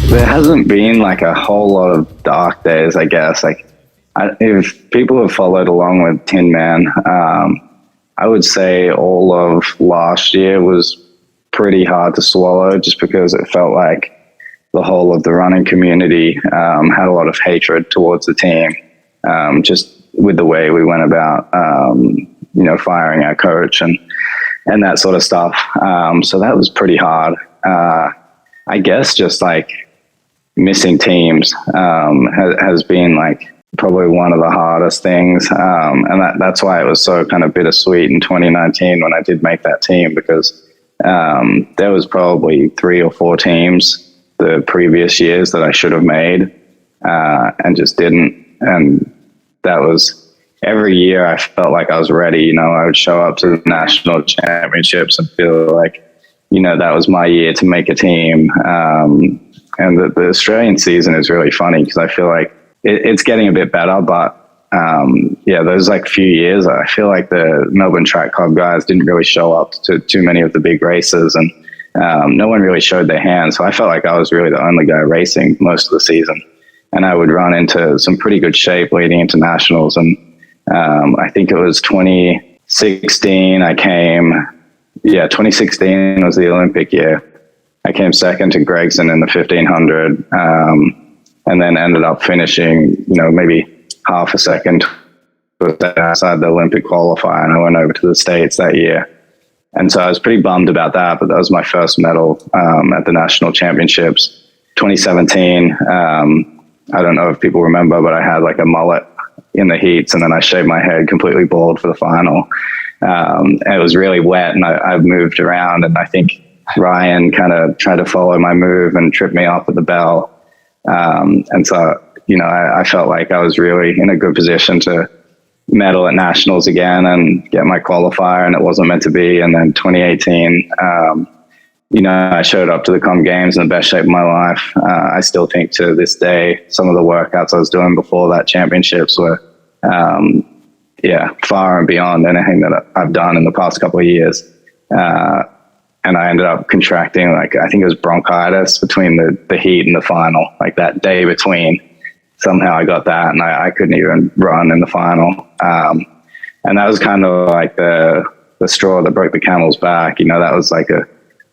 There hasn't been like a whole lot of dark days, I guess. If people have followed along with Tinman, I would say all of last year was pretty hard to swallow, just because it felt like the whole of the running community had a lot of hatred towards the team, just with the way we went about, firing our coach and that sort of stuff. So that was pretty hard. I guess just like missing teams has been like probably one of the hardest things. And that's why it was so kind of bittersweet in 2019 when I did make that team, because there was probably 3 or 4 teams the previous years that I should have made and just didn't. And that was every year I felt like I was ready. I would show up to the national championships and feel like, that was my year to make a team. And the Australian season is really funny because I feel like it's getting a bit better, but those like few years, I feel like the Melbourne Track Club guys didn't really show up to too many of the big races, and no one really showed their hand. So I felt like I was really the only guy racing most of the season, and I would run into some pretty good shape leading into nationals. And I think it was 2016 2016 was the Olympic year. I came second to Gregson in the 1500, and then ended up finishing, maybe half a second outside the Olympic qualifier, and I went over to the States that year. And so I was pretty bummed about that, but that was my first medal at the national championships. 2017, I don't know if people remember, but I had like a mullet in the heats, and then I shaved my head completely bald for the final. And it was really wet, and I moved around, and I think Ryan kind of tried to follow my move and tripped me up at the bell. And so, I felt like I was really in a good position to medal at nationals again and get my qualifier, and it wasn't meant to be. And then 2018, I showed up to the Com Games in the best shape of my life. I still think to this day, some of the workouts I was doing before that championships were, far and beyond anything that I've done in the past couple of years. And I ended up contracting, I think it was bronchitis between the heat and the final, like that day between. Somehow I got that, and I couldn't even run in the final. And that was kind of like the straw that broke the camel's back. That was like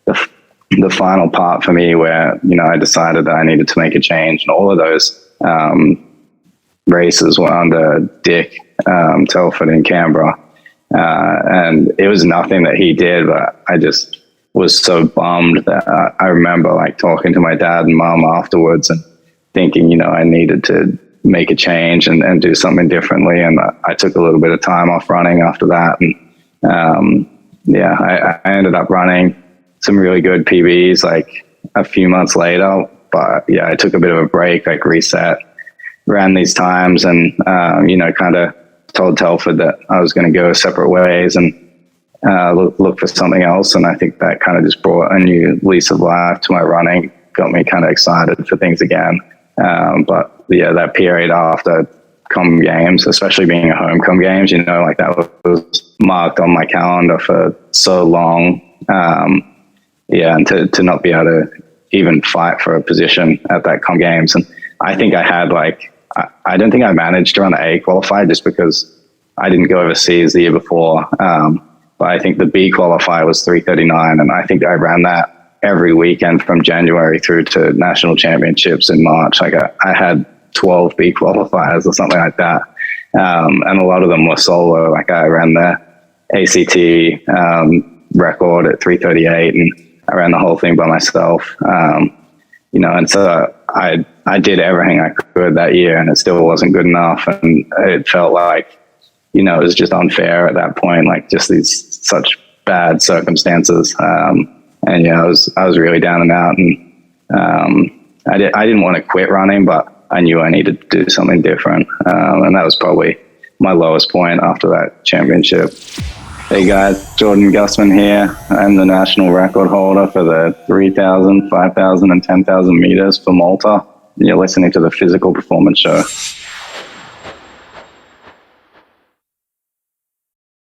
the final part for me where, I decided that I needed to make a change. And all of those races were under Dick Telford in Canberra. And it was nothing that he did, but I just was so bummed that I remember like talking to my dad and mom afterwards and thinking, I needed to make a change and do something differently. And I took a little bit of time off running after that. And I ended up running some really good PBs like a few months later. But I took a bit of a break, like reset, ran these times, and, kind of told Telford that I was going to go separate ways and look for something else. And I think that kind of just brought a new lease of life to my running, got me kind of excited for things again. But that period after Com Games, especially being a home Com Games, like that was marked on my calendar for so long. And to not be able to even fight for a position at that Com Games. And I think I had I don't think I managed to run the A qualifier just because I didn't go overseas the year before. But I think the B qualifier was 3:39, and I think I ran that every weekend from January through to national championships in March. Like I had 12 B qualifiers or something like that. And a lot of them were solo. Like I ran the ACT record at 3:38, and I ran the whole thing by myself. And so I did everything I could that year, and it still wasn't good enough. And it felt like, it was just unfair at that point, like just these such bad circumstances. I was really down and out, and I didn't want to quit running, but I knew I needed to do something different. And that was probably my lowest point after that championship. Hey guys, Jordan Gusman here. I'm the national record holder for the 3,000, 5,000, and 10,000 meters for Malta. And you're listening to the Physical Performance Show.